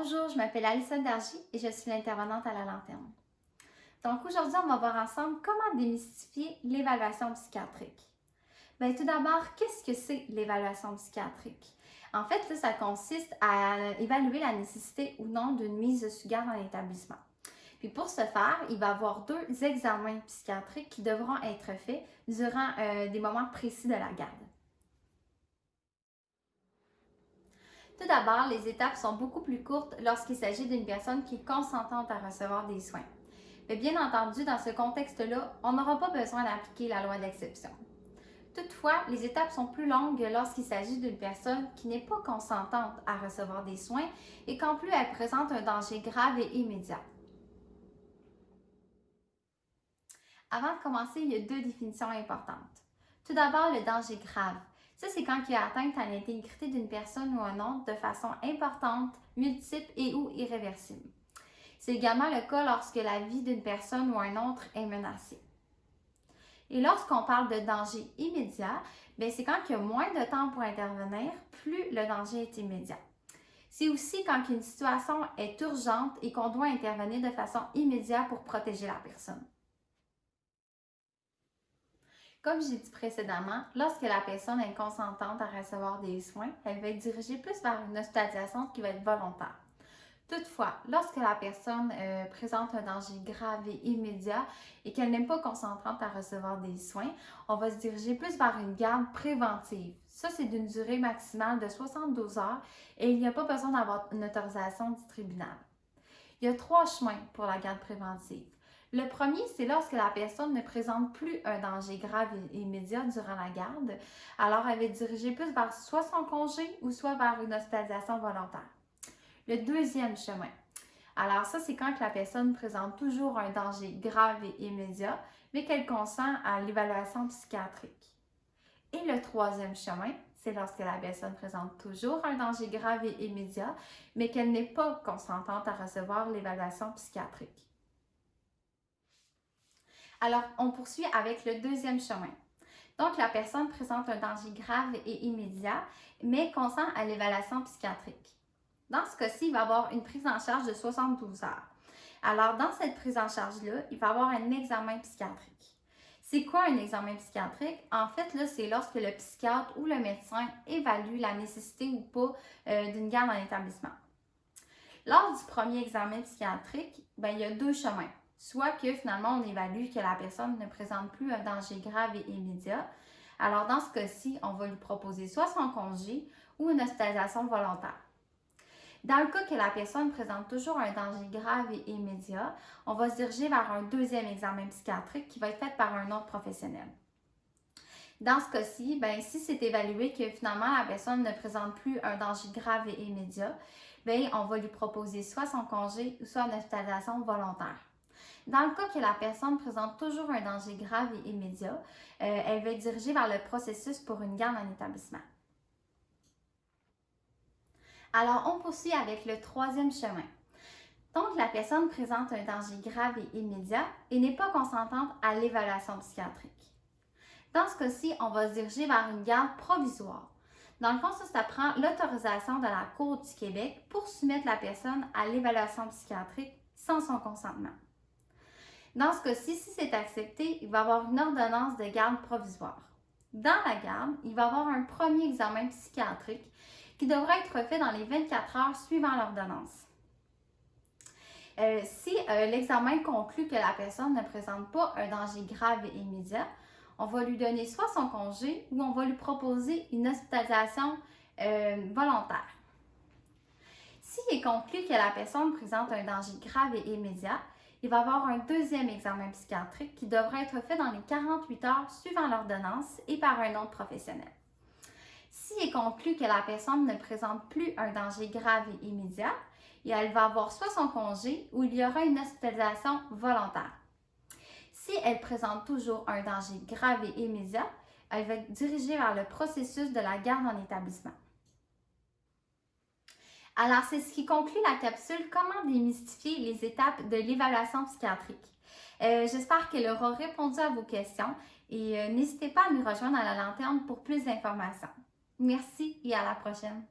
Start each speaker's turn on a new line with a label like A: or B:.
A: Bonjour, je m'appelle Alison Dargy et je suis l'intervenante à la lanterne. Donc aujourd'hui, on va voir ensemble comment démystifier l'évaluation psychiatrique. Bien, tout d'abord, qu'est-ce que c'est l'évaluation psychiatrique? En fait, là, ça consiste à évaluer la nécessité ou non d'une mise sous garde dans l'établissement. Puis pour ce faire, il va y avoir deux examens psychiatriques qui devront être faits durant des moments précis de la garde. Tout d'abord, les étapes sont beaucoup plus courtes lorsqu'il s'agit d'une personne qui est consentante à recevoir des soins. Mais bien entendu, dans ce contexte-là, on n'aura pas besoin d'appliquer la loi d'exception. Toutefois, les étapes sont plus longues lorsqu'il s'agit d'une personne qui n'est pas consentante à recevoir des soins et qu'en plus elle présente un danger grave et immédiat. Avant de commencer, il y a deux définitions importantes. Tout d'abord, le danger grave. Ça, c'est quand il y a atteinte à l'intégrité d'une personne ou un autre de façon importante, multiple et ou irréversible. C'est également le cas lorsque la vie d'une personne ou un autre est menacée. Et lorsqu'on parle de danger immédiat, c'est quand il y a moins de temps pour intervenir, plus le danger est immédiat. C'est aussi quand une situation est urgente et qu'on doit intervenir de façon immédiate pour protéger la personne. Comme j'ai dit précédemment, lorsque la personne est consentante à recevoir des soins, elle va être dirigée plus vers une hospitalisation qui va être volontaire. Toutefois, lorsque la personne présente un danger grave et immédiat et qu'elle n'est pas consentante à recevoir des soins, on va se diriger plus vers une garde préventive. Ça, c'est d'une durée maximale de 72 heures et il n'y a pas besoin d'avoir une autorisation du tribunal. Il y a trois chemins pour la garde préventive. Le premier, c'est lorsque la personne ne présente plus un danger grave et immédiat durant la garde. Alors, elle va être dirigée plus vers soit son congé ou soit vers une hospitalisation volontaire. Le deuxième chemin. Alors, ça, c'est quand la personne présente toujours un danger grave et immédiat, mais qu'elle consent à l'évaluation psychiatrique. Et le troisième chemin, c'est lorsque la personne présente toujours un danger grave et immédiat, mais qu'elle n'est pas consentante à recevoir l'évaluation psychiatrique. Alors, on poursuit avec le deuxième chemin. Donc, la personne présente un danger grave et immédiat, mais consent à l'évaluation psychiatrique. Dans ce cas-ci, il va y avoir une prise en charge de 72 heures. Alors, dans cette prise en charge-là, il va y avoir un examen psychiatrique. C'est quoi un examen psychiatrique? En fait, là, c'est lorsque le psychiatre ou le médecin évalue la nécessité ou pas d'une garde en établissement. Lors du premier examen psychiatrique, il y a deux chemins. Soit que finalement, on évalue que la personne ne présente plus un danger grave et immédiat. Alors, dans ce cas-ci, on va lui proposer soit son congé ou une hospitalisation volontaire. Dans le cas que la personne présente toujours un danger grave et immédiat, on va se diriger vers un deuxième examen psychiatrique qui va être fait par un autre professionnel. Dans ce cas-ci, si c'est évalué que finalement la personne ne présente plus un danger grave et immédiat, on va lui proposer soit son congé ou soit une hospitalisation volontaire. Dans le cas que la personne présente toujours un danger grave et immédiat, elle va être dirigée vers le processus pour une garde en établissement. Alors, on poursuit avec le troisième chemin. Donc, la personne présente un danger grave et immédiat et n'est pas consentante à l'évaluation psychiatrique. Dans ce cas-ci, on va se diriger vers une garde provisoire. Dans le fond, ça prend l'autorisation de la Cour du Québec pour soumettre la personne à l'évaluation psychiatrique sans son consentement. Dans ce cas-ci, si c'est accepté, il va y avoir une ordonnance de garde provisoire. Dans la garde, il va y avoir un premier examen psychiatrique qui devra être fait dans les 24 heures suivant l'ordonnance. Si l'examen conclut que la personne ne présente pas un danger grave et immédiat, on va lui donner soit son congé ou on va lui proposer une hospitalisation volontaire. S'il est conclu que la personne présente un danger grave et immédiat, il va y avoir un deuxième examen psychiatrique qui devra être fait dans les 48 heures suivant l'ordonnance et par un autre professionnel. S'il est conclu que la personne ne présente plus un danger grave et immédiat, et elle va avoir soit son congé ou il y aura une hospitalisation volontaire. Si elle présente toujours un danger grave et immédiat, elle va être dirigée vers le processus de la garde en établissement. Alors, c'est ce qui conclut la capsule « Comment démystifier les étapes de l'évaluation psychiatrique ». J'espère qu'elle aura répondu à vos questions et n'hésitez pas à nous rejoindre à la lanterne pour plus d'informations. Merci et à la prochaine.